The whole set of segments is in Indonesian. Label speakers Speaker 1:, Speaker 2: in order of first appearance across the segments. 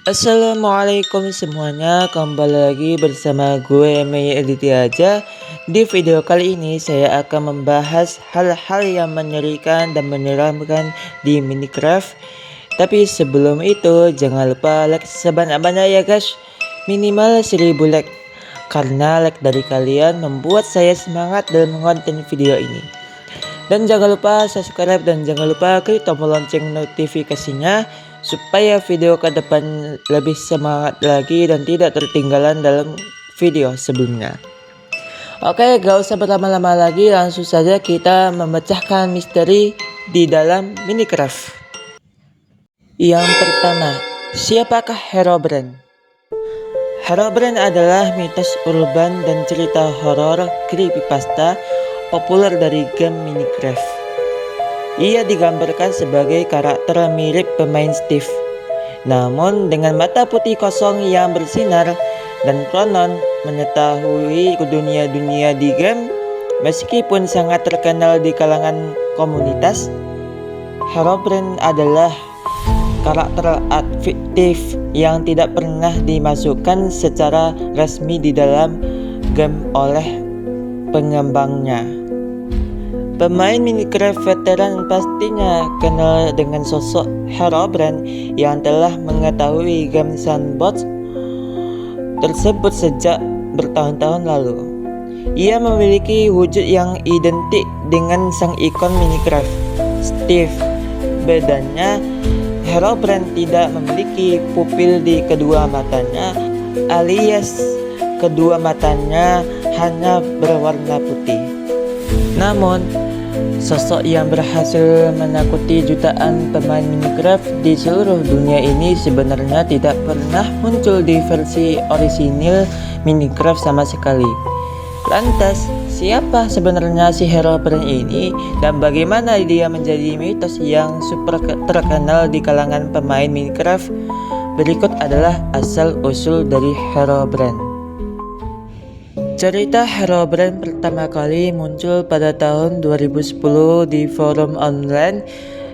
Speaker 1: Assalamualaikum semuanya, kembali lagi bersama gue Mei Aditya aja. Di video kali ini saya akan membahas hal-hal yang mengerikan dan menyeramkan di Minecraft. Tapi sebelum itu jangan lupa like sebanyak-banyak ya guys, minimal 1000 like, karena like dari kalian membuat saya semangat dalam konten video ini. Dan jangan lupa subscribe dan jangan lupa klik tombol lonceng notifikasinya supaya video ke depan lebih semangat lagi dan tidak tertinggalan dalam video sebelumnya. Oke, gak usah berlama-lama lagi, langsung saja kita memecahkan misteri di dalam Minecraft. Yang pertama, siapakah Herobrine? Herobrine adalah mitos urban dan cerita horor creepypasta populer dari game Minecraft. Ia digambarkan sebagai karakter mirip pemain Steve, namun dengan mata putih kosong yang bersinar dan konon mengetahui dunia-dunia di game. Meskipun sangat terkenal di kalangan komunitas, Herobrine adalah karakter fiktif yang tidak pernah dimasukkan secara resmi di dalam game oleh pengembangnya. Pemain Minecraft veteran pastinya kenal dengan sosok Herobrine yang telah mengetahui game sandbox tersebut sejak bertahun-tahun lalu. Ia memiliki wujud yang identik dengan sang ikon Minecraft, Steve. Bedanya, Herobrine tidak memiliki pupil di kedua matanya, alias kedua matanya hanya berwarna putih. Namun, sosok yang berhasil menakuti jutaan pemain Minecraft di seluruh dunia ini sebenarnya tidak pernah muncul di versi orisinil Minecraft sama sekali. Lantas, siapa sebenarnya si Herobrine ini dan bagaimana dia menjadi mitos yang super terkenal di kalangan pemain Minecraft? Berikut adalah asal-usul dari Herobrine. Cerita Herobrine pertama kali muncul pada tahun 2010 di forum online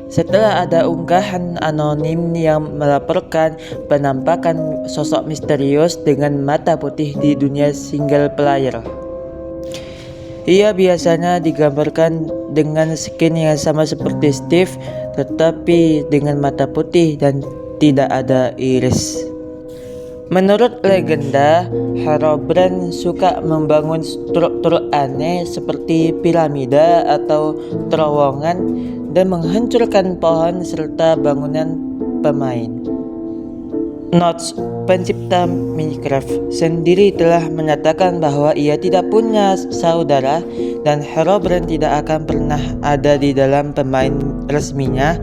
Speaker 1: setelah ada unggahan anonim yang melaporkan penampakan sosok misterius dengan mata putih di dunia single player. Ia biasanya digambarkan dengan skin yang sama seperti Steve, tetapi dengan mata putih dan tidak ada iris. Menurut legenda, Herobrine suka membangun struktur aneh seperti piramida atau terowongan dan menghancurkan pohon serta bangunan pemain. Notch, pencipta Minecraft, sendiri telah menyatakan bahwa ia tidak punya saudara dan Herobrine tidak akan pernah ada di dalam pemain resminya.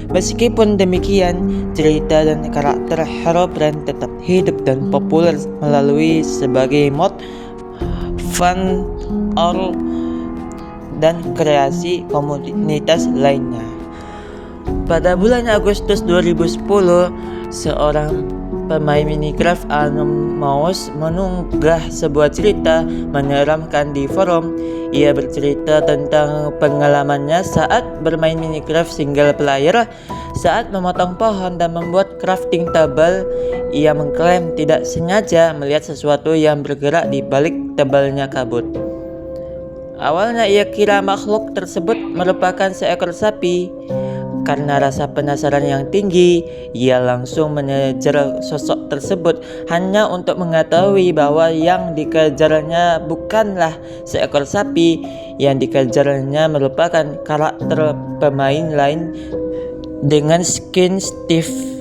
Speaker 1: Meskipun demikian, cerita dan karakter Herobrine tetap hidup dan populer melalui sebagai mod, fan art, dan kreasi komunitas lainnya. Pada bulan Agustus 2010, seorang pemain Minecraft Anonymous mengunggah sebuah cerita menyeramkan di forum. Ia bercerita tentang pengalamannya saat bermain Minecraft single player. Saat memotong pohon dan membuat crafting table, ia mengklaim tidak sengaja melihat sesuatu yang bergerak di balik tebalnya kabut. Awalnya ia kira makhluk tersebut merupakan seekor sapi. Karena rasa penasaran yang tinggi, ia langsung mengejar sosok tersebut hanya untuk mengetahui bahwa yang dikejarnya bukanlah seekor sapi. Yang dikejarnya merupakan karakter pemain lain dengan skin Steve.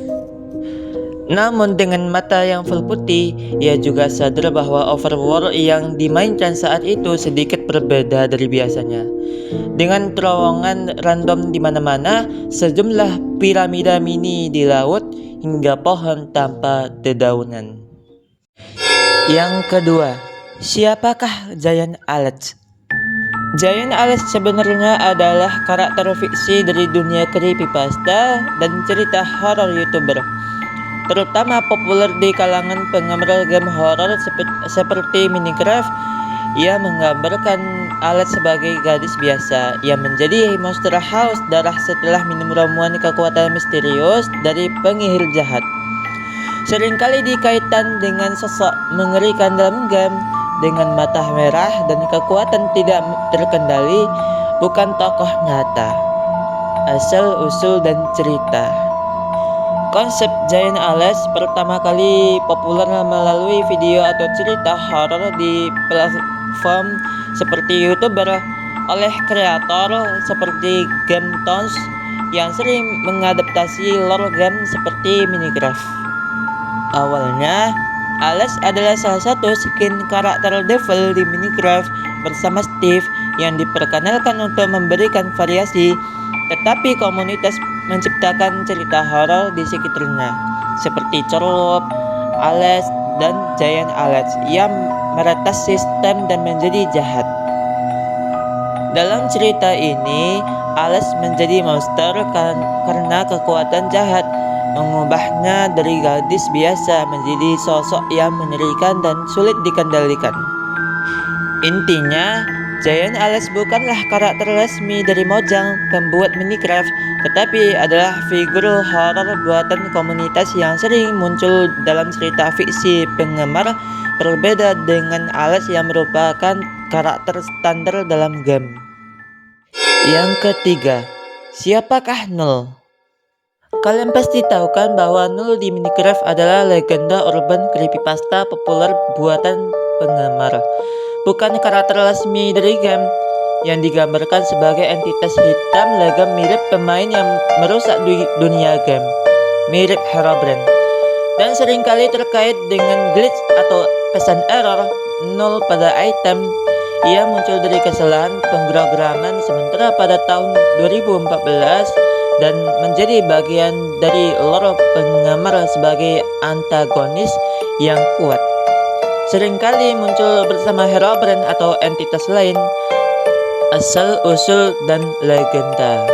Speaker 1: Namun dengan mata yang full putih, ia juga sadar bahwa overworld yang dimainkan saat itu sedikit berbeda dari biasanya. Dengan terowongan random di mana-mana, sejumlah piramida mini di laut, hingga pohon tanpa dedaunan. Yang kedua, siapakah Giant Alex? Giant Alex sebenarnya adalah karakter fiksi dari dunia creepypasta dan cerita horor YouTuber, terutama populer di kalangan penggemar game horor seperti Minecraft. Ia menggambarkan Alex sebagai gadis biasa yang menjadi monster haus darah setelah minum ramuan kekuatan misterius dari penyihir jahat. seringkali dikaitkan dengan sosok mengerikan dalam game dengan mata merah dan kekuatan tidak terkendali, bukan tokoh nyata. Asal-usul dan cerita. Konsep Giant Alice pertama kali populer melalui video atau cerita horor di platform seperti YouTube oleh kreator seperti Game Tones yang sering mengadaptasi lore game seperti Minecraft. Awalnya, Alice adalah salah satu skin karakter devil di Minecraft bersama Steve yang diperkenalkan untuk memberikan variasi, tetapi komunitas menciptakan cerita horor di sekitarnya, seperti Cerup, Alice, dan Giant Alice yang meretas sistem dan menjadi jahat. Dalam cerita ini, Alice menjadi monster karena kekuatan jahat mengubahnya dari gadis biasa menjadi sosok yang mengerikan dan sulit dikendalikan. Intinya, Giant Alice bukanlah karakter resmi dari Mojang, pembuat Minecraft, tetapi adalah figur horor buatan komunitas yang sering muncul dalam cerita fiksi penggemar, berbeda dengan Alice yang merupakan karakter standar dalam game. Yang ketiga, siapakah Null? Kalian pasti tahu kan bahwa Null di Minecraft adalah legenda urban creepypasta populer buatan penggemar, bukan karakter resmi dari game, yang digambarkan sebagai entitas hitam legam mirip pemain yang merusak dunia game, mirip Herobrine, dan seringkali terkait dengan glitch atau pesan error Null pada item. Ia muncul dari kesalahan pemrograman sementara pada tahun 2014 dan menjadi bagian dari lore penggemar sebagai antagonis yang kuat. Seringkali muncul bersama Herobrine atau entitas lain. Asal-usul dan legenda.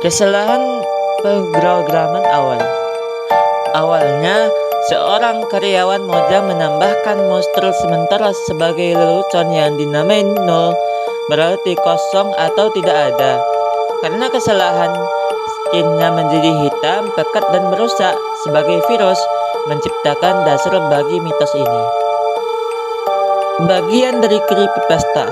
Speaker 1: Kesalahan pemrograman awal. Awalnya, seorang karyawan Mojang menambahkan monster sementara sebagai lelucon yang dinamai Null, berarti kosong atau tidak ada. Karena kesalahan, skinnya menjadi hitam, pekat dan merusak sebagai virus, menciptakan dasar bagi mitos ini. Bagian dari creepypasta.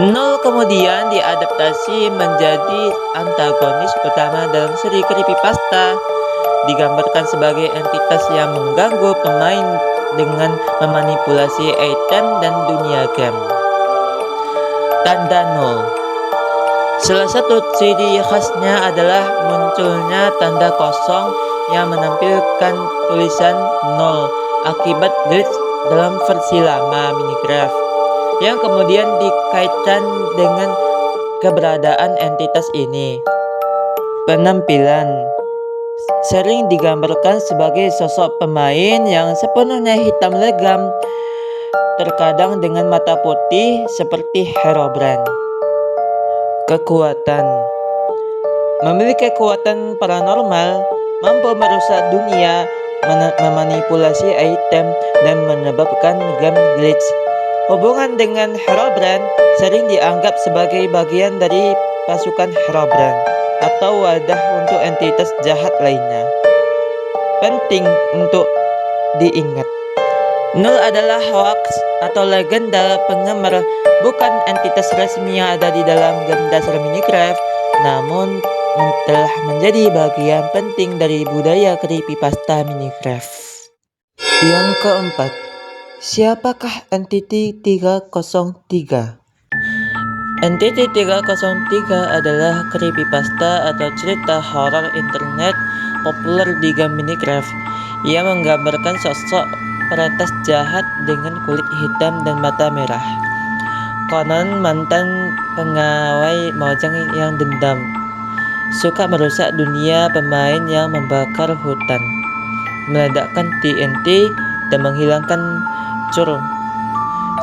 Speaker 1: Null kemudian diadaptasi menjadi antagonis utama dalam seri creepypasta, digambarkan sebagai entitas yang mengganggu pemain dengan memanipulasi item dan dunia game. Tanda Null. Salah satu ciri khasnya adalah munculnya tanda kosong yang menampilkan tulisan 0 akibat glitch dalam versi lama Minecraft, yang kemudian dikaitkan dengan keberadaan entitas ini. Penampilan sering digambarkan sebagai sosok pemain yang sepenuhnya hitam legam, terkadang dengan mata putih seperti Herobrine. Kekuatan. Memiliki kekuatan paranormal, mampu merusak dunia, memanipulasi item, dan menyebabkan game glitch. Hubungan dengan Herobrine sering dianggap sebagai bagian dari pasukan Herobrine atau wadah untuk entitas jahat lainnya. Penting untuk diingat, Null adalah hoax atau legenda penggemar, bukan entitas resmi yang ada di dalam game dasar Minecraft, namun telah menjadi bagian penting dari budaya creepypasta Minecraft. Yang keempat, siapakah Entity 303? Entity 303 adalah creepypasta atau cerita horor internet populer di game Minecraft. Ia menggambarkan sosok peretas jahat dengan kulit hitam dan mata merah. Konon mantan pegawai Mojang yang dendam, suka merusak dunia pemain yang membakar hutan, meledakkan TNT, dan menghilangkan Curl.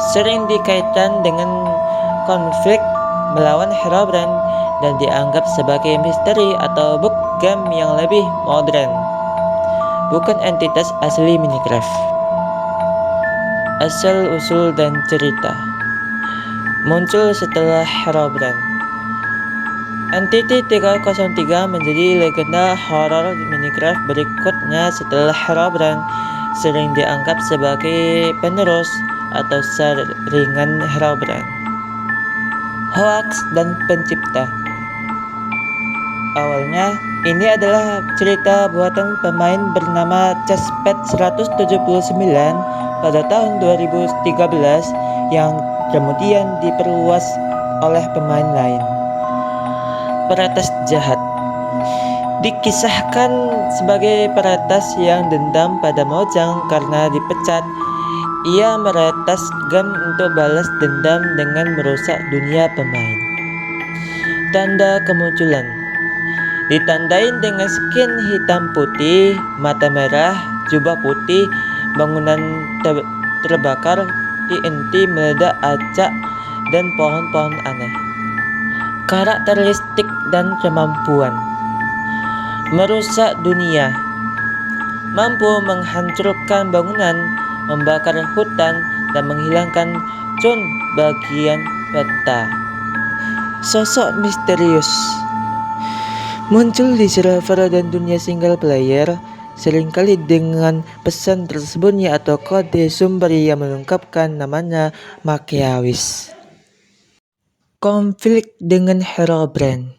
Speaker 1: Sering dikaitkan dengan konflik melawan Herobrine dan dianggap sebagai misteri atau bug game yang lebih modern, bukan entitas asli Minecraft. Asal-usul dan cerita. Muncul setelah Herobrine. Entity 303 menjadi legenda horor Minecraft berikutnya setelah Herobrine, sering dianggap sebagai penerus atau saringan Herobrine. Hoax dan pencipta. Awalnya, ini adalah cerita buatan pemain bernama Chespet179 pada tahun 2013 yang kemudian diperluas oleh pemain lain. Peretas jahat dikisahkan sebagai peretas yang dendam pada Mojang karena dipecat. Ia meretas game untuk balas dendam dengan merusak dunia pemain. Tanda kemunculan ditandain dengan skin hitam putih, mata merah, jubah putih, bangunan terbakar, TNT meledak acak, dan pohon-pohon aneh. Karakteristik dan kemampuan: merusak dunia, mampu menghancurkan bangunan, membakar hutan, dan menghilangkan cun bagian peta. Sosok misterius muncul di server dan dunia single player, seringkali dengan pesan tersembunyi atau kode sumber yang mengungkapkan namanya makiavis. Konflik dengan Herobrine.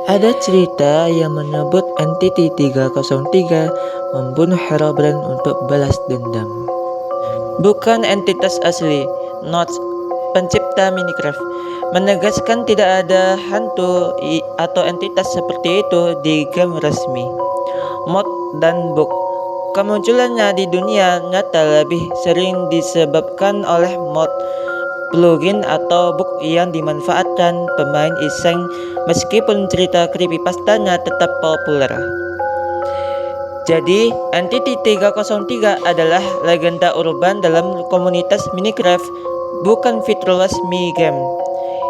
Speaker 1: Ada cerita yang menyebut Entity 303 membunuh Herobrine untuk balas dendam. Bukan entitas asli, Notch, pencipta Minecraft, menegaskan tidak ada hantu atau entitas seperti itu di game resmi. Mod dan bug. Kemunculannya di dunia nyata lebih sering disebabkan oleh mod, plugin, atau bug yang dimanfaatkan pemain iseng, meskipun cerita creepypastanya tetap populer. Jadi, Entity 303 adalah legenda urban dalam komunitas Minecraft, bukan fitur resmi game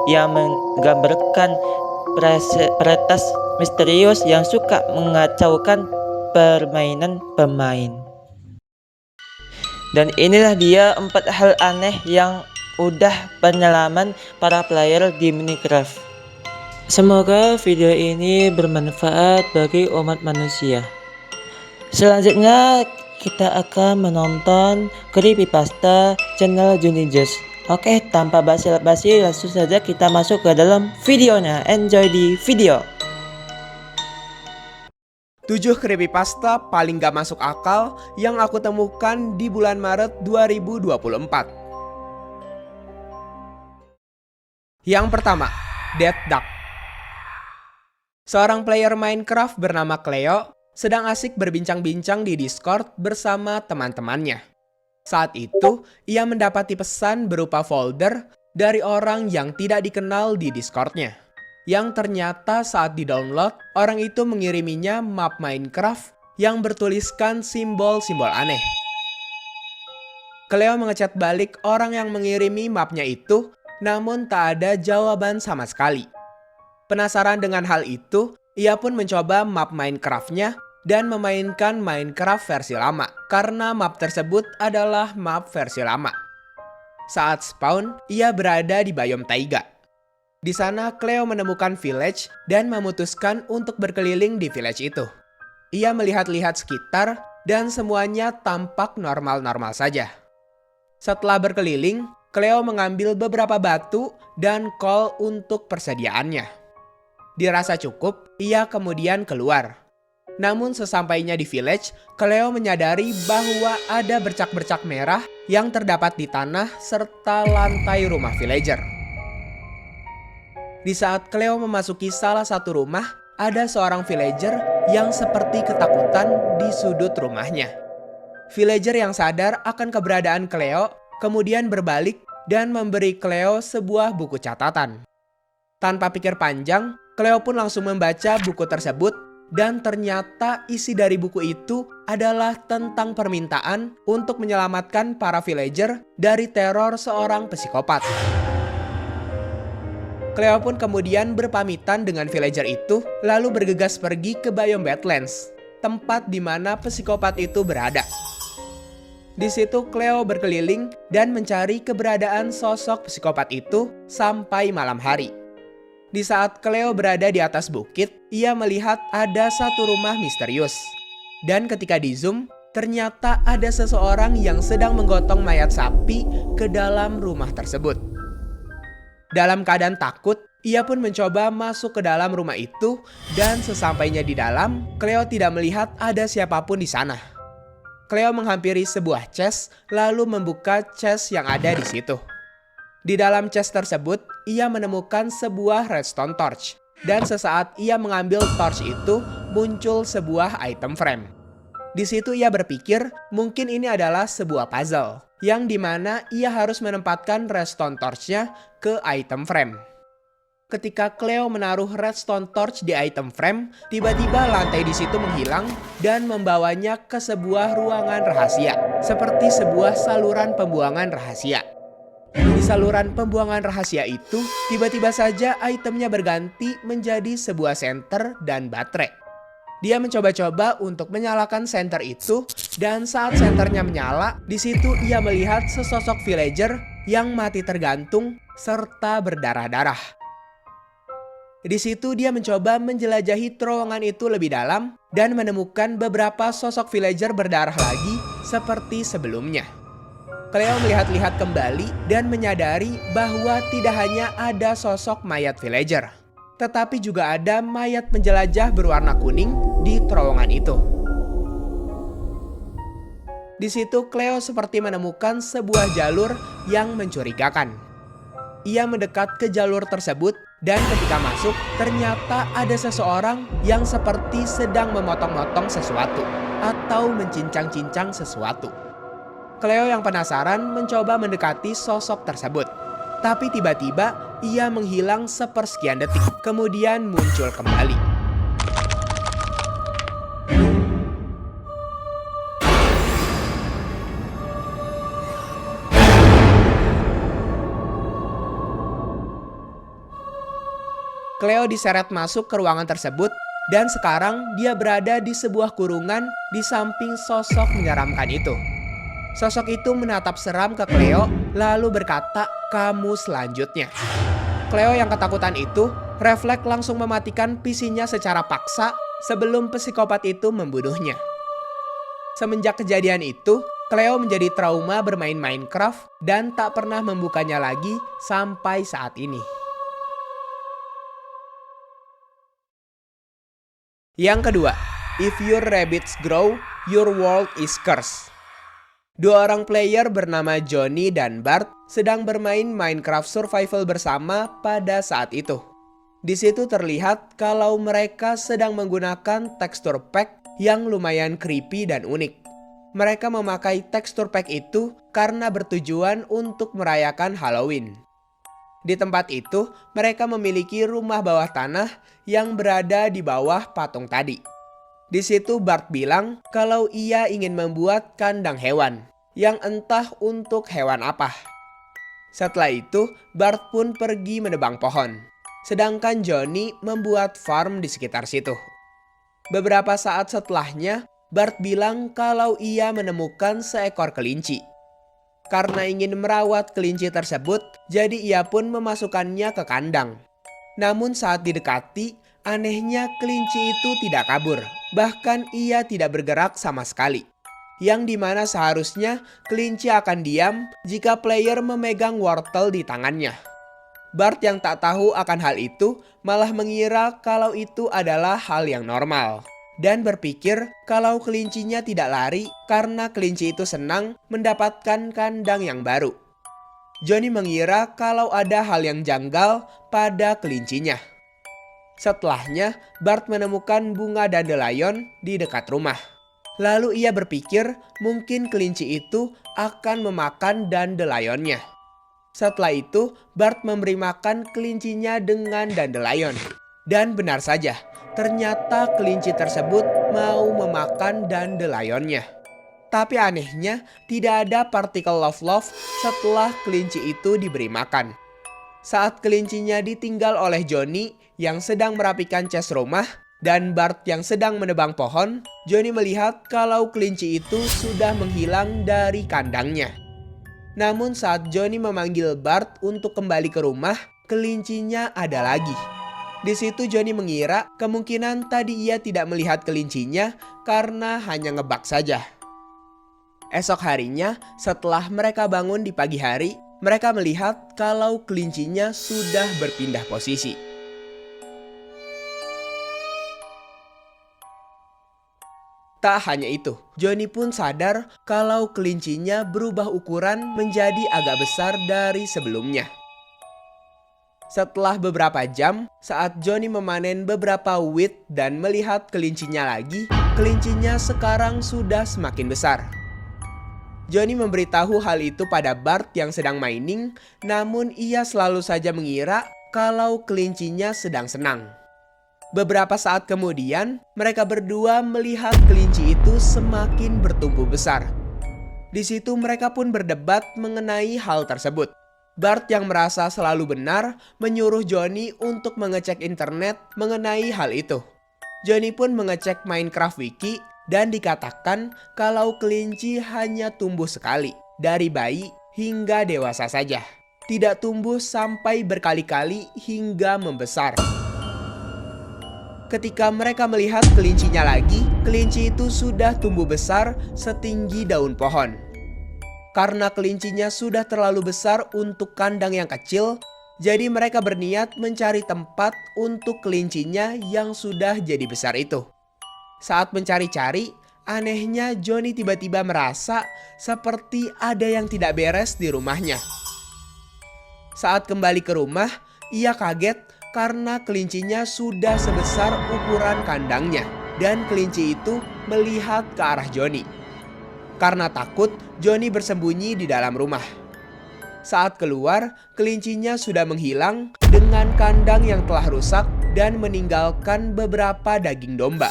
Speaker 1: yang menggambarkan peretas misterius yang suka mengacaukan permainan pemain. Dan inilah dia 4 hal aneh yang udah penyelaman para player di Minecraft. Semoga video ini bermanfaat bagi umat manusia. Selanjutnya kita akan menonton creepypasta channel Junijos. Oke, tanpa basa-basi langsung saja kita masuk ke dalam videonya. Enjoy di video.
Speaker 2: 7 creepypasta paling gak masuk akal yang aku temukan di bulan Maret 2024. Yang pertama, Dead Duck. Seorang player Minecraft bernama Cleo sedang asik berbincang-bincang di Discord bersama teman-temannya. Saat itu, ia mendapati pesan berupa folder dari orang yang tidak dikenal di Discord-nya. Yang ternyata saat di-download, orang itu mengiriminya map Minecraft yang bertuliskan simbol-simbol aneh. Cleo ngechat balik orang yang mengirimi mapnya itu, namun tak ada jawaban sama sekali. Penasaran dengan hal itu, ia pun mencoba map Minecraft-nya dan memainkan Minecraft versi lama, karena map tersebut adalah map versi lama. Saat spawn, ia berada di biome taiga. Di sana, Cleo menemukan village dan memutuskan untuk berkeliling di village itu. Ia melihat-lihat sekitar dan semuanya tampak normal-normal saja. Setelah berkeliling, Cleo mengambil beberapa batu dan kol untuk persediaannya. Dirasa cukup, ia kemudian keluar. Namun sesampainya di village, Cleo menyadari bahwa ada bercak-bercak merah yang terdapat di tanah serta lantai rumah villager. Di saat Cleo memasuki salah satu rumah, ada seorang villager yang seperti ketakutan di sudut rumahnya. Villager yang sadar akan keberadaan Cleo kemudian berbalik dan memberi Cleo sebuah buku catatan. Tanpa pikir panjang, Cleo pun langsung membaca buku tersebut. Dan ternyata isi dari buku itu adalah tentang permintaan untuk menyelamatkan para villager dari teror seorang psikopat. Cleo pun kemudian berpamitan dengan villager itu, lalu bergegas pergi ke biome Badlands, tempat di mana psikopat itu berada. Di situ Cleo berkeliling dan mencari keberadaan sosok psikopat itu sampai malam hari. Di saat Cleo berada di atas bukit, ia melihat ada satu rumah misterius. Dan ketika di zoom, ternyata ada seseorang yang sedang menggotong mayat sapi ke dalam rumah tersebut. Dalam keadaan takut, ia pun mencoba masuk ke dalam rumah itu dan sesampainya di dalam, Cleo tidak melihat ada siapapun di sana. Cleo menghampiri sebuah chest lalu membuka chest yang ada di situ. Di dalam chest tersebut, ia menemukan sebuah redstone torch. Dan sesaat ia mengambil torch itu, muncul sebuah item frame. Di situ ia berpikir mungkin ini adalah sebuah puzzle, yang dimana ia harus menempatkan redstone torch-nya ke item frame. Ketika Cleo menaruh redstone torch di item frame, tiba-tiba lantai di situ menghilang dan membawanya ke sebuah ruangan rahasia, seperti sebuah saluran pembuangan rahasia. Di saluran pembuangan rahasia itu, tiba-tiba saja itemnya berganti menjadi sebuah senter dan baterai. Dia mencoba-coba untuk menyalakan senter itu, dan saat senternya menyala, di situ ia melihat sesosok villager yang mati tergantung serta berdarah-darah. Di situ dia mencoba menjelajahi terowongan itu lebih dalam dan menemukan beberapa sosok villager berdarah lagi seperti sebelumnya. Cleo melihat-lihat kembali dan menyadari bahwa tidak hanya ada sosok mayat villager, tetapi juga ada mayat penjelajah berwarna kuning di terowongan itu. Di situ Cleo seperti menemukan sebuah jalur yang mencurigakan. Ia mendekat ke jalur tersebut dan ketika masuk ternyata ada seseorang yang seperti sedang memotong-motong sesuatu atau mencincang-cincang sesuatu. Cleo yang penasaran mencoba mendekati sosok tersebut. Tapi tiba-tiba ia menghilang sepersekian detik, kemudian muncul kembali. Cleo diseret masuk ke ruangan tersebut dan sekarang dia berada di sebuah kurungan di samping sosok menyeramkan itu. Sosok itu menatap seram ke Cleo lalu berkata, "Kamu selanjutnya." Cleo yang ketakutan itu refleks langsung mematikan PC-nya secara paksa sebelum psikopat itu membunuhnya. Semenjak kejadian itu, Cleo menjadi trauma bermain Minecraft dan tak pernah membukanya lagi sampai saat ini. Yang kedua, if your rabbits grow, your world is cursed. Dua orang player bernama Johnny dan Bart sedang bermain Minecraft Survival bersama pada saat itu. Di situ terlihat kalau mereka sedang menggunakan tekstur pack yang lumayan creepy dan unik. Mereka memakai tekstur pack itu karena bertujuan untuk merayakan Halloween. Di tempat itu, mereka memiliki rumah bawah tanah yang berada di bawah patung tadi. Di situ Bart bilang kalau ia ingin membuat kandang hewan, yang entah untuk hewan apa. Setelah itu, Bart pun pergi menebang pohon, sedangkan Johnny membuat farm di sekitar situ. Beberapa saat setelahnya, Bart bilang kalau ia menemukan seekor kelinci. Karena ingin merawat kelinci tersebut, jadi ia pun memasukkannya ke kandang. Namun saat didekati, anehnya kelinci itu tidak kabur. Bahkan ia tidak bergerak sama sekali. Yang dimana seharusnya kelinci akan diam jika player memegang wortel di tangannya. Bart yang tak tahu akan hal itu malah mengira kalau itu adalah hal yang normal. Dan berpikir kalau kelincinya tidak lari karena kelinci itu senang mendapatkan kandang yang baru. Johnny mengira kalau ada hal yang janggal pada kelincinya. Setelahnya, Bart menemukan bunga dandelion di dekat rumah. Lalu ia berpikir mungkin kelinci itu akan memakan dandelionnya. Setelah itu, Bart memberi makan kelincinya dengan dandelion. Dan benar saja, ternyata kelinci tersebut mau memakan dandelionnya. Tapi anehnya, tidak ada partikel love-love setelah kelinci itu diberi makan. Saat kelincinya ditinggal oleh Johnny yang sedang merapikan chest rumah dan Bart yang sedang menebang pohon, Johnny melihat kalau kelinci itu sudah menghilang dari kandangnya. Namun saat Johnny memanggil Bart untuk kembali ke rumah, kelincinya ada lagi. Di situ Johnny mengira kemungkinan tadi ia tidak melihat kelincinya karena hanya ngebak saja. Esok harinya, setelah mereka bangun di pagi hari, mereka melihat kalau kelincinya sudah berpindah posisi. Tak hanya itu, Johnny pun sadar kalau kelincinya berubah ukuran menjadi agak besar dari sebelumnya. Setelah beberapa jam, saat Johnny memanen beberapa wheat dan melihat kelincinya lagi, kelincinya sekarang sudah semakin besar. Johnny memberitahu hal itu pada Bart yang sedang mining, namun ia selalu saja mengira kalau kelincinya sedang senang. Beberapa saat kemudian, mereka berdua melihat kelinci itu semakin bertumbuh besar. Di situ mereka pun berdebat mengenai hal tersebut. Bart yang merasa selalu benar menyuruh Johnny untuk mengecek internet mengenai hal itu. Johnny pun mengecek Minecraft Wiki dan dikatakan kalau kelinci hanya tumbuh sekali, dari bayi hingga dewasa saja. Tidak tumbuh sampai berkali-kali hingga membesar. Ketika mereka melihat kelincinya lagi, kelinci itu sudah tumbuh besar setinggi daun pohon. Karena kelincinya sudah terlalu besar untuk kandang yang kecil, jadi mereka berniat mencari tempat untuk kelincinya yang sudah jadi besar itu. Saat mencari-cari, anehnya Johnny tiba-tiba merasa seperti ada yang tidak beres di rumahnya. Saat kembali ke rumah, ia kaget karena kelincinya sudah sebesar ukuran kandangnya dan kelinci itu melihat ke arah Johnny. Karena takut, Johnny bersembunyi di dalam rumah. Saat keluar, kelincinya sudah menghilang dengan kandang yang telah rusak dan meninggalkan beberapa daging domba.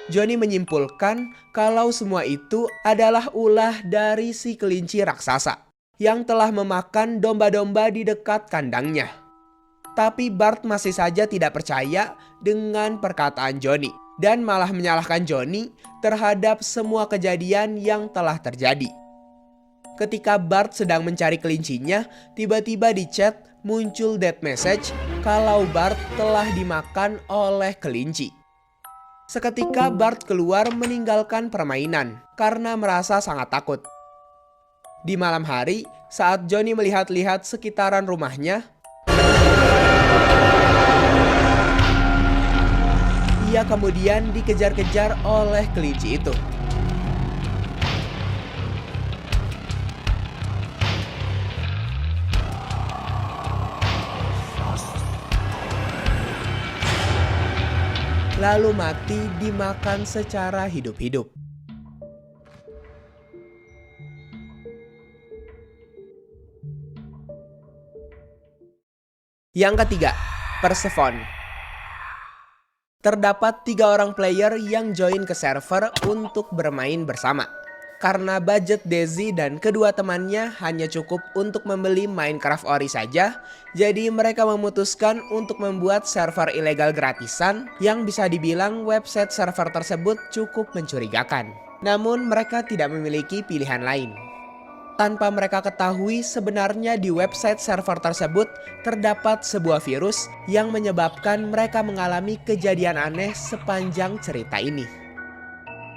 Speaker 2: Johnny menyimpulkan kalau semua itu adalah ulah dari si kelinci raksasa yang telah memakan domba-domba di dekat kandangnya. Tapi Bart masih saja tidak percaya dengan perkataan Johnny dan malah menyalahkan Johnny terhadap semua kejadian yang telah terjadi. Ketika Bart sedang mencari kelincinya, tiba-tiba di chat muncul death message kalau Bart telah dimakan oleh kelinci. Seketika Bart keluar meninggalkan permainan karena merasa sangat takut. Di malam hari, saat Johnny melihat-lihat sekitaran rumahnya, ia kemudian dikejar-kejar oleh kelinci itu. Lalu mati dimakan secara hidup-hidup. Yang ketiga, Persephone. Terdapat 3 orang player yang join ke server untuk bermain bersama. Karena budget Daisy dan kedua temannya hanya cukup untuk membeli Minecraft Ori saja, jadi mereka memutuskan untuk membuat server ilegal gratisan yang bisa dibilang website server tersebut cukup mencurigakan. Namun mereka tidak memiliki pilihan lain. Tanpa mereka ketahui, sebenarnya di website server tersebut terdapat sebuah virus yang menyebabkan mereka mengalami kejadian aneh sepanjang cerita ini.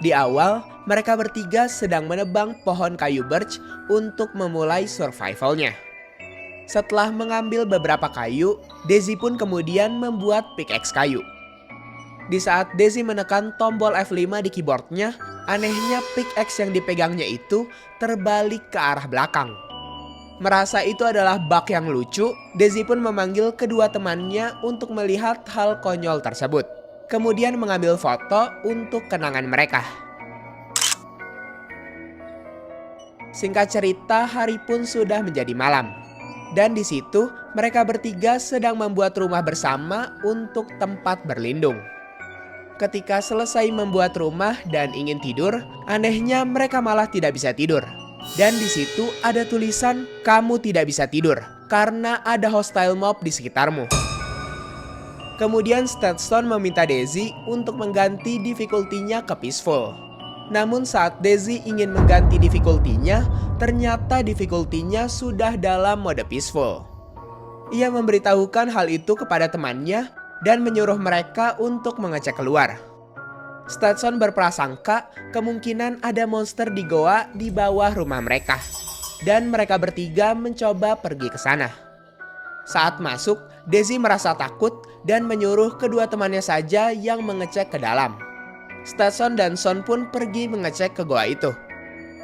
Speaker 2: Di awal, mereka bertiga sedang menebang pohon kayu birch untuk memulai survivalnya. Setelah mengambil beberapa kayu, Daisy pun kemudian membuat pickaxe kayu. Di saat Daisy menekan tombol F5 di keyboardnya, anehnya pickaxe yang dipegangnya itu terbalik ke arah belakang. Merasa itu adalah bug yang lucu, Daisy pun memanggil kedua temannya untuk melihat hal konyol tersebut. Kemudian mengambil foto untuk kenangan mereka. Singkat cerita, hari pun sudah menjadi malam. Dan di situ mereka bertiga sedang membuat rumah bersama untuk tempat berlindung. Ketika selesai membuat rumah dan ingin tidur, anehnya mereka malah tidak bisa tidur. Dan di situ ada tulisan, "Kamu tidak bisa tidur karena ada hostile mob di sekitarmu." Kemudian Stetson meminta Daisy untuk mengganti difficulty-nya ke peaceful. Namun saat Daisy ingin mengganti difficulty-nya, ternyata difficulty-nya sudah dalam mode peaceful. Ia memberitahukan hal itu kepada temannya dan menyuruh mereka untuk mengecek keluar. Stetson berprasangka kemungkinan ada monster di goa di bawah rumah mereka, dan mereka bertiga mencoba pergi ke sana. Saat masuk, Daisy merasa takut dan menyuruh kedua temannya saja yang mengecek ke dalam. Stetson dan Son pun pergi mengecek ke goa itu.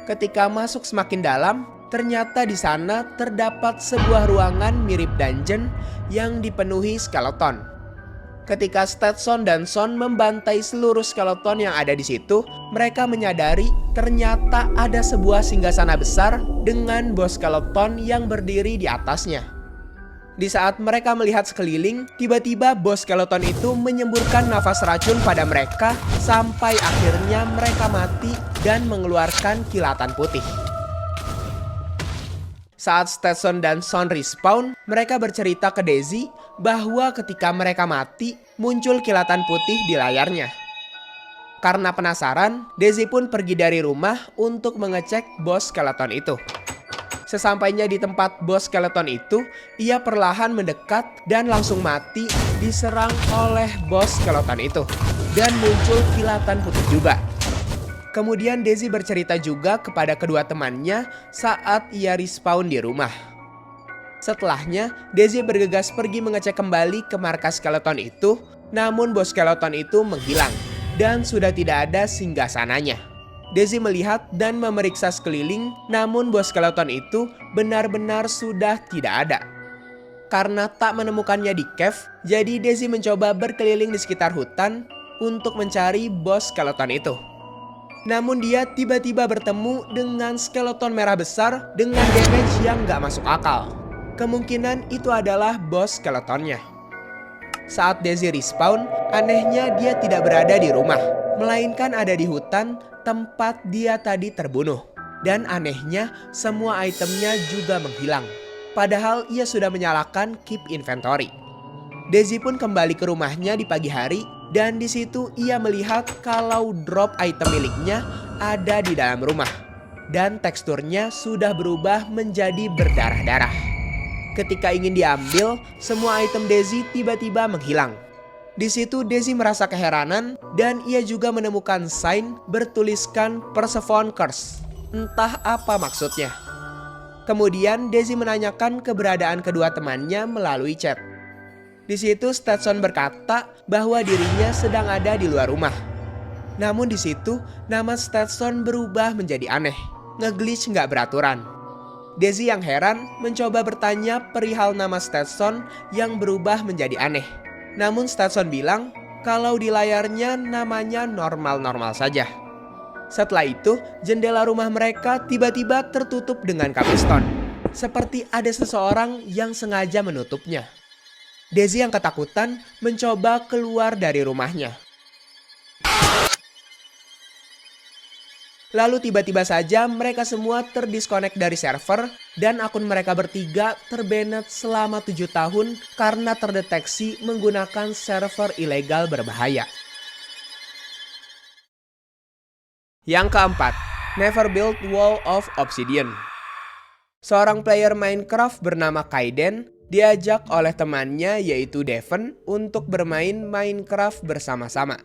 Speaker 2: Ketika masuk semakin dalam, ternyata di sana terdapat sebuah ruangan mirip dungeon yang dipenuhi skeleton. Ketika Stetson dan Son membantai seluruh skeleton yang ada di situ, mereka menyadari ternyata ada sebuah singgasana besar dengan bos skeleton yang berdiri di atasnya. Di saat mereka melihat sekeliling, tiba-tiba bos skeleton itu menyemburkan nafas racun pada mereka sampai akhirnya mereka mati dan mengeluarkan kilatan putih. Saat Stetson dan Son respawn, mereka bercerita ke Daisy bahwa ketika mereka mati, muncul kilatan putih di layarnya. Karena penasaran, Daisy pun pergi dari rumah untuk mengecek bos skeleton itu. Sesampainya di tempat bos skeleton itu, ia perlahan mendekat dan langsung mati diserang oleh bos skeleton itu. Dan muncul kilatan putih juga. Kemudian Daisy bercerita juga kepada kedua temannya saat ia respawn di rumah. Setelahnya, Daisy bergegas pergi mengecek kembali ke markas skeleton itu, namun bos skeleton itu menghilang dan sudah tidak ada singgasananya. Daisy melihat dan memeriksa sekeliling, namun bos skeleton itu benar-benar sudah tidak ada. Karena tak menemukannya di cave, jadi Daisy mencoba berkeliling di sekitar hutan untuk mencari bos skeleton itu. Namun dia tiba-tiba bertemu dengan skeleton merah besar dengan damage yang gak masuk akal. Kemungkinan itu adalah bos skeletonnya. Saat Daisy respawn, anehnya dia tidak berada di rumah, melainkan ada di hutan tempat dia tadi terbunuh. Dan anehnya semua itemnya juga menghilang. Padahal ia sudah menyalakan keep inventory. Daisy pun kembali ke rumahnya di pagi hari dan di situ ia melihat kalau drop item miliknya ada di dalam rumah dan teksturnya sudah berubah menjadi berdarah-darah. Ketika ingin diambil, semua item Daisy tiba-tiba menghilang. Di situ Daisy merasa keheranan dan ia juga menemukan sign bertuliskan Persephone Curse. Entah apa maksudnya. Kemudian Daisy menanyakan keberadaan kedua temannya melalui chat. Di situ Stetson berkata bahwa dirinya sedang ada di luar rumah. Namun di situ nama Stetson berubah menjadi aneh, nge-glitch nggak beraturan. Daisy yang heran mencoba bertanya perihal nama Stetson yang berubah menjadi aneh. Namun Stetson bilang kalau di layarnya namanya normal-normal saja. Setelah itu jendela rumah mereka tiba-tiba tertutup dengan cobblestone. Seperti ada seseorang yang sengaja menutupnya. Daisy yang ketakutan mencoba keluar dari rumahnya. Lalu tiba-tiba saja mereka semua terdisconnect dari server dan akun mereka bertiga terbanet selama 7 tahun karena terdeteksi menggunakan server ilegal berbahaya. Yang keempat, Never Build Wall of Obsidian. Seorang player Minecraft bernama Kaiden diajak oleh temannya yaitu Devon untuk bermain Minecraft bersama-sama.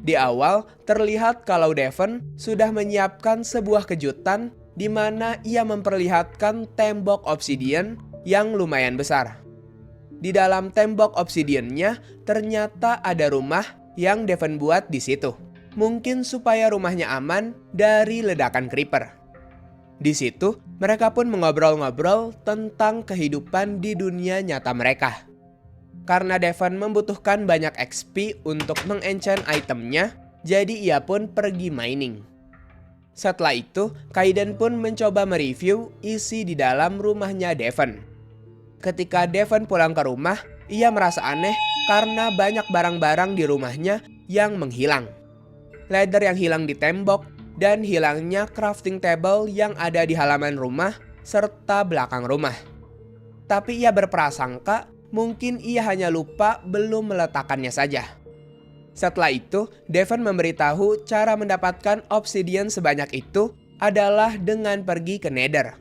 Speaker 2: Di awal terlihat kalau Devon sudah menyiapkan sebuah kejutan di mana ia memperlihatkan tembok obsidian yang lumayan besar. Di dalam tembok obsidiannya ternyata ada rumah yang Devon buat di situ. Mungkin supaya rumahnya aman dari ledakan creeper. Di situ, mereka pun mengobrol-ngobrol tentang kehidupan di dunia nyata mereka. Karena Devon membutuhkan banyak XP untuk mengenchant itemnya, jadi ia pun pergi mining. Setelah itu, Kaiden pun mencoba mereview isi di dalam rumahnya Devon. Ketika Devon pulang ke rumah, ia merasa aneh karena banyak barang-barang di rumahnya yang menghilang. Ladder yang hilang di tembok, dan hilangnya crafting table yang ada di halaman rumah serta belakang rumah. Tapi ia berprasangka mungkin ia hanya lupa belum meletakkannya saja. Setelah itu, Devon memberitahu cara mendapatkan obsidian sebanyak itu adalah dengan pergi ke Nether.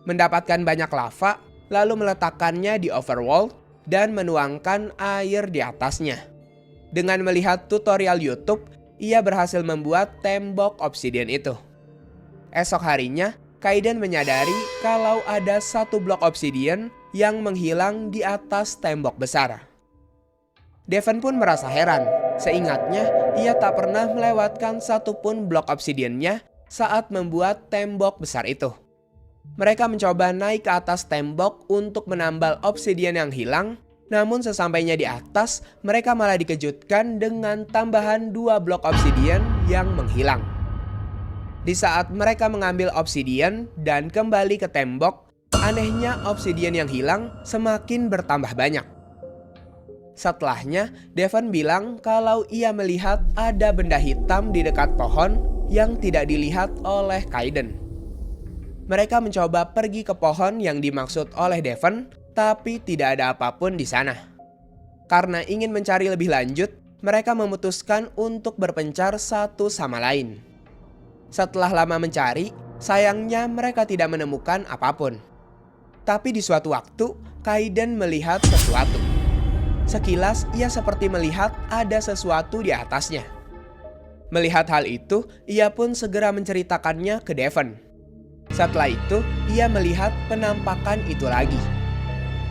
Speaker 2: Mendapatkan banyak lava, lalu meletakkannya di overworld dan menuangkan air di atasnya. Dengan melihat tutorial YouTube, ia berhasil membuat tembok obsidian itu. Esok harinya, Kaiden menyadari kalau ada satu blok obsidian yang menghilang di atas tembok besar. Devon pun merasa heran. Seingatnya, ia tak pernah melewatkan satupun blok obsidiannya saat membuat tembok besar itu. Mereka mencoba naik ke atas tembok untuk menambal obsidian yang hilang, namun sesampainya di atas, mereka malah dikejutkan dengan tambahan 2 blok obsidian yang menghilang. Di saat mereka mengambil obsidian dan kembali ke tembok, anehnya obsidian yang hilang semakin bertambah banyak. Setelahnya, Devon bilang kalau ia melihat ada benda hitam di dekat pohon yang tidak dilihat oleh Kaiden. Mereka mencoba pergi ke pohon yang dimaksud oleh Devon, tapi tidak ada apapun di sana. Karena ingin mencari lebih lanjut, mereka memutuskan untuk berpencar satu sama lain. Setelah lama mencari, sayangnya mereka tidak menemukan apapun. Tapi di suatu waktu, Kaiden melihat sesuatu. Sekilas ia seperti melihat ada sesuatu di atasnya. Melihat hal itu, ia pun segera menceritakannya ke Devon. Setelah itu, ia melihat penampakan itu lagi.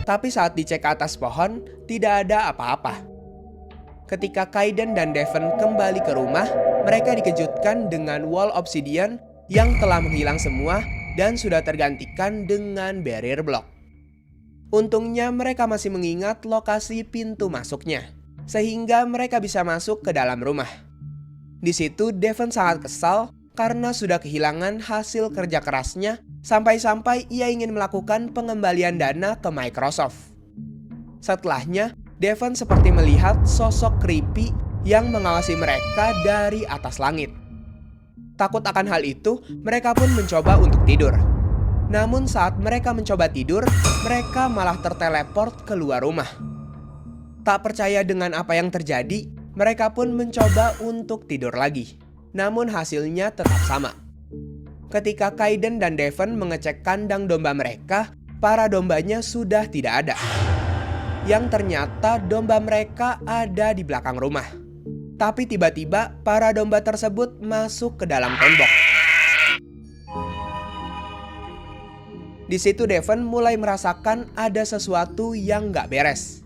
Speaker 2: Tapi saat dicek ke atas pohon, tidak ada apa-apa. Ketika Kaiden dan Devon kembali ke rumah, mereka dikejutkan dengan wall obsidian yang telah menghilang semua dan sudah tergantikan dengan barrier block. Untungnya mereka masih mengingat lokasi pintu masuknya, sehingga mereka bisa masuk ke dalam rumah. Di situ Devon sangat kesal karena sudah kehilangan hasil kerja kerasnya, sampai-sampai ia ingin melakukan pengembalian dana ke Microsoft. Setelahnya, Devon seperti melihat sosok creepy yang mengawasi mereka dari atas langit. Takut akan hal itu, mereka pun mencoba untuk tidur. Namun saat mereka mencoba tidur, mereka malah terteleport keluar rumah. Tak percaya dengan apa yang terjadi, mereka pun mencoba untuk tidur lagi. Namun hasilnya tetap sama. Ketika Kaiden dan Devon mengecek kandang domba mereka, para dombanya sudah tidak ada. Yang ternyata domba mereka ada di belakang rumah. Tapi tiba-tiba para domba tersebut masuk ke dalam tembok. Di situ Devon mulai merasakan ada sesuatu yang gak beres.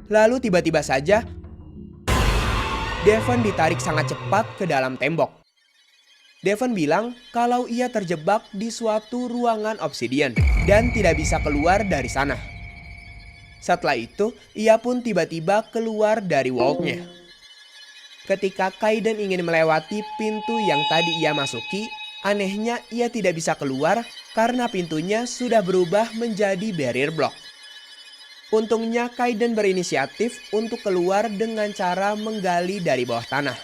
Speaker 2: Lalu tiba-tiba saja Devon ditarik sangat cepat ke dalam tembok. Devon bilang kalau ia terjebak di suatu ruangan obsidian dan tidak bisa keluar dari sana. Setelah itu, ia pun tiba-tiba keluar dari vault-nya. Ketika Kaiden ingin melewati pintu yang tadi ia masuki, anehnya ia tidak bisa keluar karena pintunya sudah berubah menjadi barrier block. Untungnya Kaiden berinisiatif untuk keluar dengan cara menggali dari bawah tanah.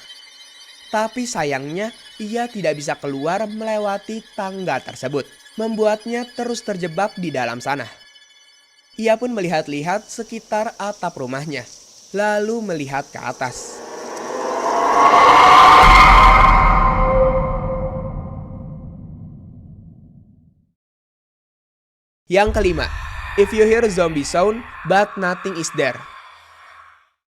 Speaker 2: Tapi sayangnya ia tidak bisa keluar melewati tangga tersebut, membuatnya terus terjebak di dalam sana. Ia pun melihat-lihat sekitar atap rumahnya, lalu melihat ke atas. Yang kelima, if you hear zombie sound but nothing is there.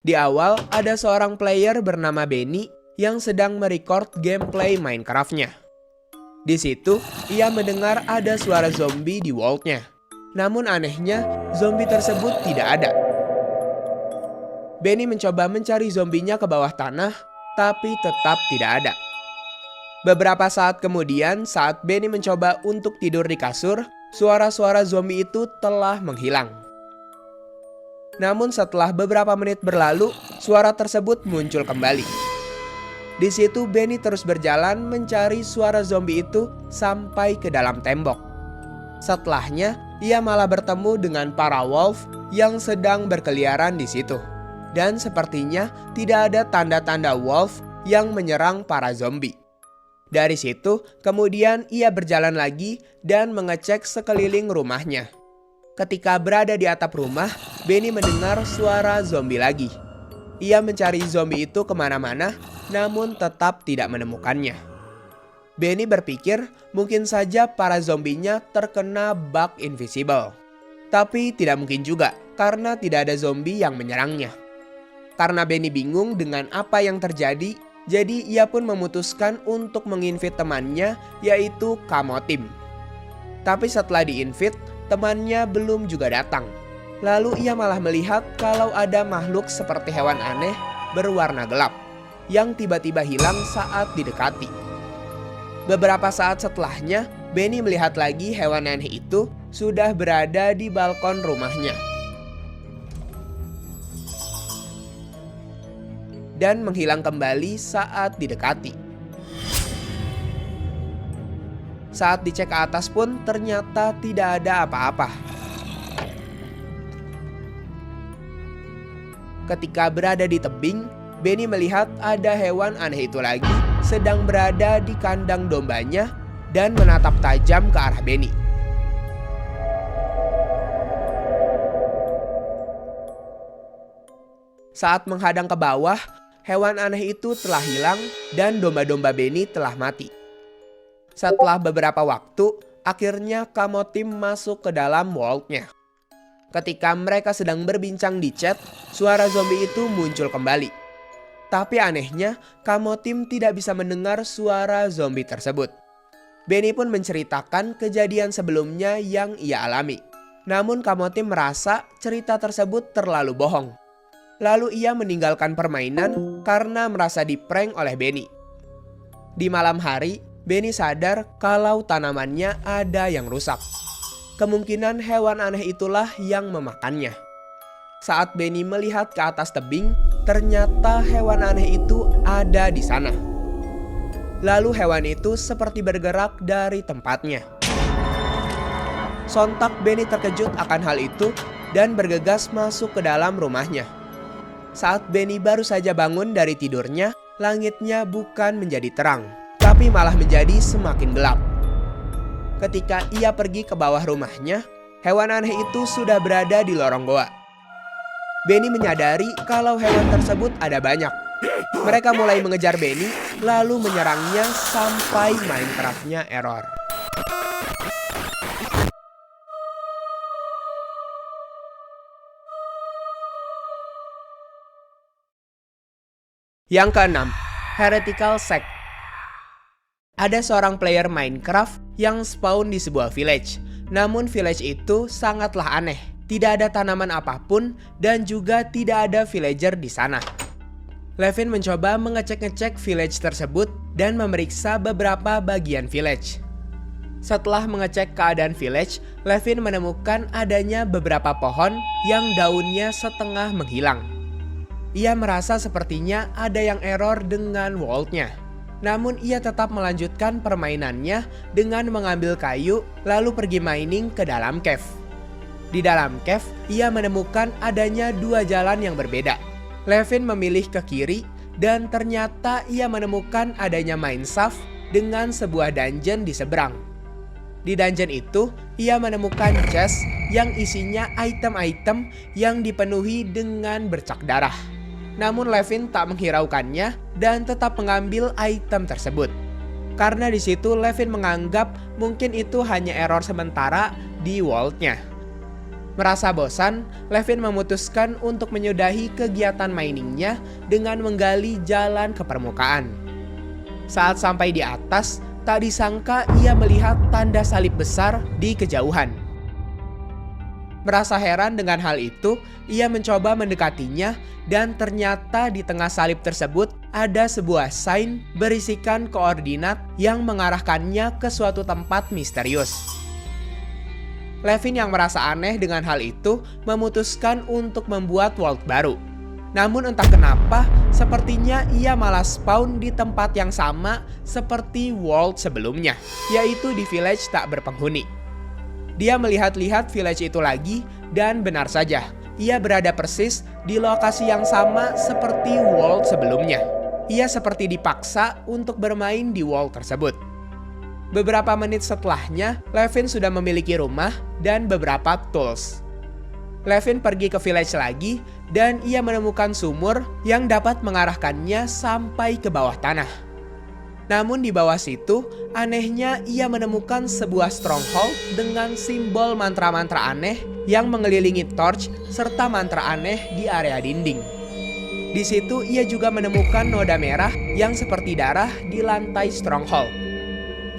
Speaker 2: Di awal ada seorang player bernama Benny yang sedang merecord gameplay Minecraft-nya. Di situ ia mendengar ada suara zombie di vault-nya. Namun anehnya zombie tersebut tidak ada. Benny mencoba mencari zombinya ke bawah tanah, tapi tetap tidak ada. Beberapa saat kemudian saat Benny mencoba untuk tidur di kasur, suara-suara zombie itu telah menghilang. Namun setelah beberapa menit berlalu, suara tersebut muncul kembali. Di situ Benny terus berjalan mencari suara zombie itu sampai ke dalam tembok. Setelahnya, ia malah bertemu dengan para wolf yang sedang berkeliaran di situ. Dan sepertinya tidak ada tanda-tanda wolf yang menyerang para zombie. Dari situ, kemudian ia berjalan lagi dan mengecek sekeliling rumahnya. Ketika berada di atap rumah, Benny mendengar suara zombie lagi. Ia mencari zombie itu kemana-mana, namun tetap tidak menemukannya. Benny berpikir mungkin saja para zombinya terkena bug invisible. Tapi tidak mungkin juga karena tidak ada zombie yang menyerangnya. Karena Benny bingung dengan apa yang terjadi, jadi ia pun memutuskan untuk menginvite temannya yaitu Kamotim. Tapi setelah diinvite, temannya belum juga datang. Lalu ia malah melihat kalau ada makhluk seperti hewan aneh berwarna gelap yang tiba-tiba hilang saat didekati. Beberapa saat setelahnya, Benny melihat lagi hewan aneh itu sudah berada di balkon rumahnya dan menghilang kembali saat didekati. Saat dicek ke atas pun ternyata tidak ada apa-apa. Ketika berada di tebing, Benny melihat ada hewan aneh itu lagi sedang berada di kandang dombanya dan menatap tajam ke arah Benny. Saat menghadang ke bawah, hewan aneh itu telah hilang dan domba-domba Benny telah mati. Setelah beberapa waktu, akhirnya Kamotim masuk ke dalam vault-nya. Ketika mereka sedang berbincang di chat, suara zombie itu muncul kembali. Tapi anehnya, Kamotim tidak bisa mendengar suara zombie tersebut. Benny pun menceritakan kejadian sebelumnya yang ia alami. Namun Kamotim merasa cerita tersebut terlalu bohong. Lalu ia meninggalkan permainan karena merasa diprank oleh Benny. Di malam hari, Benny sadar kalau tanamannya ada yang rusak. Kemungkinan hewan aneh itulah yang memakannya. Saat Benny melihat ke atas tebing, ternyata hewan aneh itu ada di sana. Lalu hewan itu seperti bergerak dari tempatnya. Sontak Benny terkejut akan hal itu dan bergegas masuk ke dalam rumahnya. Saat Benny baru saja bangun dari tidurnya, langitnya bukan menjadi terang, tapi malah menjadi semakin gelap. Ketika ia pergi ke bawah rumahnya, hewan aneh itu sudah berada di lorong goa. Benny menyadari kalau hewan tersebut ada banyak. Mereka mulai mengejar Benny, lalu menyerangnya sampai Minecraft-nya error. Yang keenam, Heretical Sect. Ada seorang player Minecraft yang spawn di sebuah village. Namun village itu sangatlah aneh. Tidak ada tanaman apapun dan juga tidak ada villager di sana. Levin mencoba mengecek-ngecek village tersebut dan memeriksa beberapa bagian village. Setelah mengecek keadaan village, Levin menemukan adanya beberapa pohon yang daunnya setengah menghilang. Ia merasa sepertinya ada yang error dengan world-nya. Namun ia tetap melanjutkan permainannya dengan mengambil kayu lalu pergi mining ke dalam cave. Di dalam cave, ia menemukan adanya dua jalan yang berbeda. Levin memilih ke kiri dan ternyata ia menemukan adanya mine shaft dengan sebuah dungeon di seberang. Di dungeon itu, ia menemukan chest yang isinya item-item yang dipenuhi dengan bercak darah. Namun Levin tak menghiraukannya dan tetap mengambil item tersebut. Karena di situ Levin menganggap mungkin itu hanya error sementara di world-nya. Merasa bosan, Levin memutuskan untuk menyudahi kegiatan miningnya dengan menggali jalan ke permukaan. Saat sampai di atas, tak disangka ia melihat tanda salib besar di kejauhan. Merasa heran dengan hal itu, ia mencoba mendekatinya dan ternyata di tengah salib tersebut ada sebuah sign berisikan koordinat yang mengarahkannya ke suatu tempat misterius. Levin yang merasa aneh dengan hal itu memutuskan untuk membuat world baru. Namun entah kenapa, sepertinya ia malah spawn di tempat yang sama seperti world sebelumnya, yaitu di village tak berpenghuni. Dia melihat-lihat village itu lagi dan benar saja, ia berada persis di lokasi yang sama seperti world sebelumnya. Ia seperti dipaksa untuk bermain di world tersebut. Beberapa menit setelahnya, Levin sudah memiliki rumah dan beberapa tools. Levin pergi ke village lagi dan ia menemukan sumur yang dapat mengarahkannya sampai ke bawah tanah. Namun di bawah situ, anehnya ia menemukan sebuah stronghold dengan simbol mantra-mantra aneh yang mengelilingi torch serta mantra aneh di area dinding. Di situ ia juga menemukan noda merah yang seperti darah di lantai stronghold.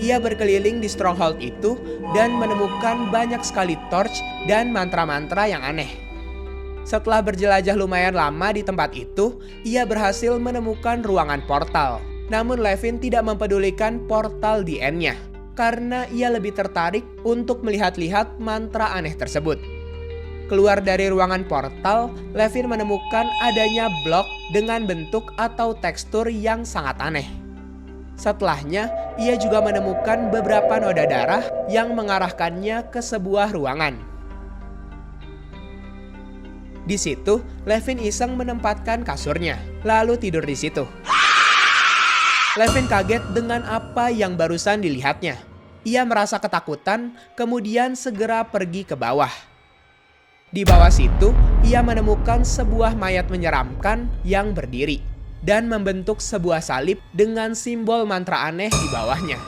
Speaker 2: Ia berkeliling di stronghold itu dan menemukan banyak sekali torch dan mantra-mantra yang aneh. Setelah berjelajah lumayan lama di tempat itu, ia berhasil menemukan ruangan portal. Namun Levin tidak mempedulikan portal di endnya, karena ia lebih tertarik untuk melihat-lihat mantra aneh tersebut. Keluar dari ruangan portal, Levin menemukan adanya blok dengan bentuk atau tekstur yang sangat aneh. Setelahnya, ia juga menemukan beberapa noda darah yang mengarahkannya ke sebuah ruangan. Di situ, Levin iseng menempatkan kasurnya, lalu tidur di situ. Levin kaget dengan apa yang barusan dilihatnya. Ia merasa ketakutan, kemudian segera pergi ke bawah. Di bawah situ, ia menemukan sebuah mayat menyeramkan yang berdiri dan membentuk sebuah salib dengan simbol mantra aneh di bawahnya.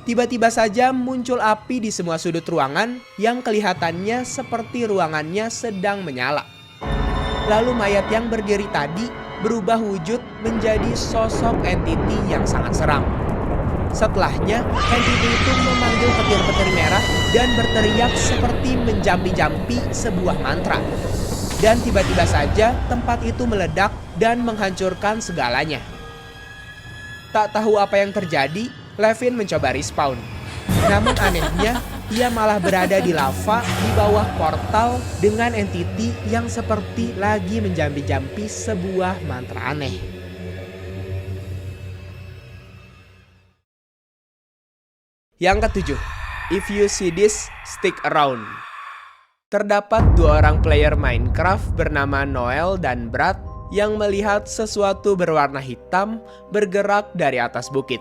Speaker 2: Tiba-tiba saja muncul api di semua sudut ruangan yang kelihatannya seperti ruangannya sedang menyala. Lalu mayat yang berdiri tadi berubah wujud menjadi sosok entiti yang sangat seram. Setelahnya, entiti itu memanggil petir-petir merah dan berteriak seperti menjampi-jampi sebuah mantra. Dan tiba-tiba saja tempat itu meledak dan menghancurkan segalanya. Tak tahu apa yang terjadi, Levin mencoba respawn. Namun anehnya, ia malah berada di lava di bawah portal dengan entiti yang seperti lagi menjampi-jampi sebuah mantra aneh. Yang ketujuh, if you see this, stick around. Terdapat dua orang player Minecraft bernama Noel dan Brad yang melihat sesuatu berwarna hitam bergerak dari atas bukit.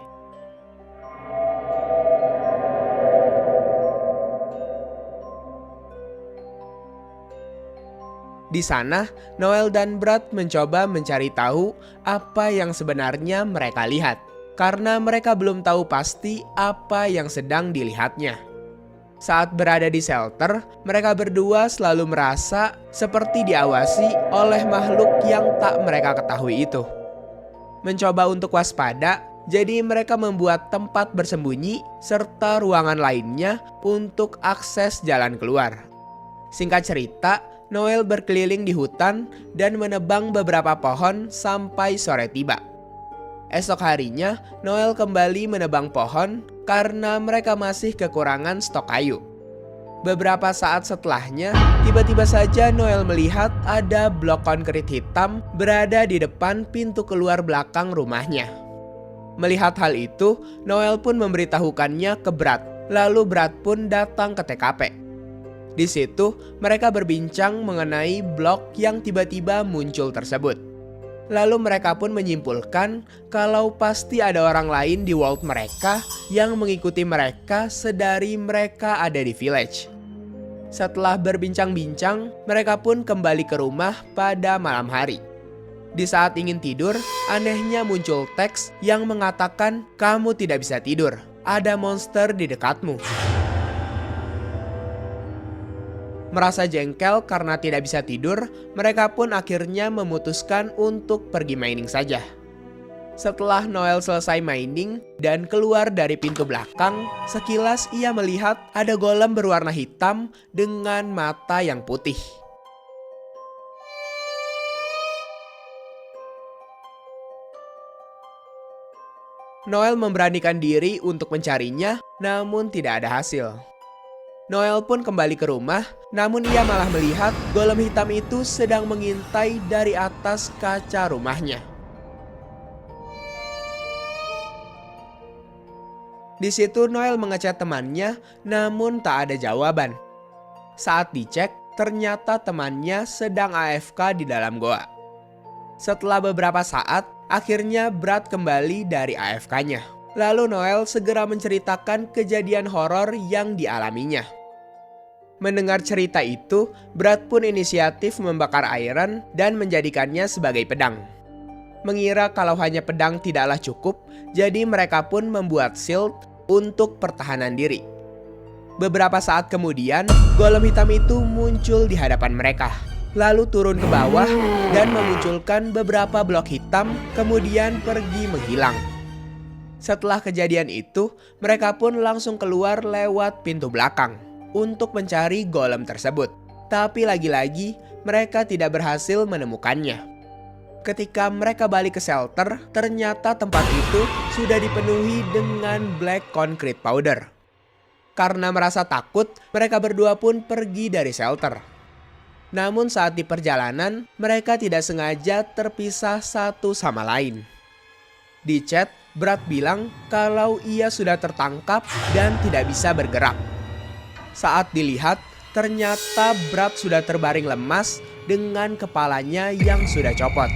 Speaker 2: Di sana, Noel dan Brad mencoba mencari tahu apa yang sebenarnya mereka lihat, karena mereka belum tahu pasti apa yang sedang dilihatnya. Saat berada di shelter, mereka berdua selalu merasa seperti diawasi oleh makhluk yang tak mereka ketahui itu. Mencoba untuk waspada, jadi mereka membuat tempat bersembunyi serta ruangan lainnya untuk akses jalan keluar. Singkat cerita, Noel berkeliling di hutan dan menebang beberapa pohon sampai sore tiba. Esok harinya, Noel kembali menebang pohon karena mereka masih kekurangan stok kayu. Beberapa saat setelahnya, tiba-tiba saja Noel melihat ada blok konkrit hitam berada di depan pintu keluar belakang rumahnya. Melihat hal itu, Noel pun memberitahukannya ke Brad, lalu Brad pun datang ke TKP. Di situ, mereka berbincang mengenai blok yang tiba-tiba muncul tersebut. Lalu mereka pun menyimpulkan kalau pasti ada orang lain di world mereka yang mengikuti mereka sedari mereka ada di village. Setelah berbincang-bincang, mereka pun kembali ke rumah pada malam hari. Di saat ingin tidur, anehnya muncul teks yang mengatakan kamu tidak bisa tidur, ada monster di dekatmu. Merasa jengkel karena tidak bisa tidur, mereka pun akhirnya memutuskan untuk pergi mining saja. Setelah Noel selesai mining dan keluar dari pintu belakang, sekilas ia melihat ada golem berwarna hitam dengan mata yang putih. Noel memberanikan diri untuk mencarinya, namun tidak ada hasil. Noel pun kembali ke rumah, namun ia malah melihat golem hitam itu sedang mengintai dari atas kaca rumahnya. Di situ Noel mengechat temannya, namun tak ada jawaban. Saat dicek, ternyata temannya sedang AFK di dalam goa. Setelah beberapa saat, akhirnya Brad kembali dari AFK-nya. Lalu Noel segera menceritakan kejadian horor yang dialaminya. Mendengar cerita itu, Brad pun inisiatif membakar iron dan menjadikannya sebagai pedang. mengira kalau hanya pedang tidaklah cukup, jadi mereka pun membuat shield untuk pertahanan diri. Beberapa saat kemudian, golem hitam itu muncul di hadapan mereka, lalu turun ke bawah dan memunculkan beberapa blok hitam, kemudian pergi menghilang. Setelah kejadian itu, mereka pun langsung keluar lewat pintu belakang untuk mencari golem tersebut. Tapi lagi-lagi, mereka tidak berhasil menemukannya. Ketika mereka balik ke shelter, ternyata tempat itu sudah dipenuhi dengan black concrete powder. Karena merasa takut, mereka berdua pun pergi dari shelter. Namun saat di perjalanan, mereka tidak sengaja terpisah satu sama lain. Di chat, Brad bilang kalau ia sudah tertangkap dan tidak bisa bergerak. Saat dilihat, ternyata Brad sudah terbaring lemas dengan kepalanya yang sudah copot.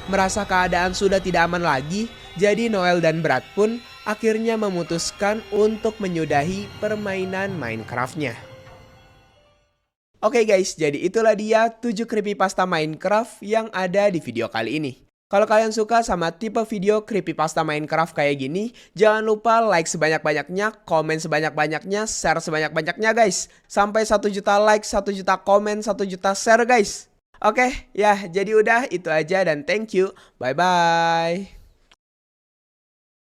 Speaker 2: Merasa keadaan sudah tidak aman lagi, jadi Noel dan Brad pun akhirnya memutuskan untuk menyudahi permainan Minecraft-nya. Oke guys, jadi itulah dia 7 creepypasta Minecraft yang ada di video kali ini. Kalau kalian suka sama tipe video creepypasta Minecraft kayak gini, jangan lupa like sebanyak-banyaknya, komen sebanyak-banyaknya, share sebanyak-banyaknya guys. Sampai 1 juta like, 1 juta komen, 1 juta share guys. Oke, ya jadi udah itu aja dan thank you. Bye-bye.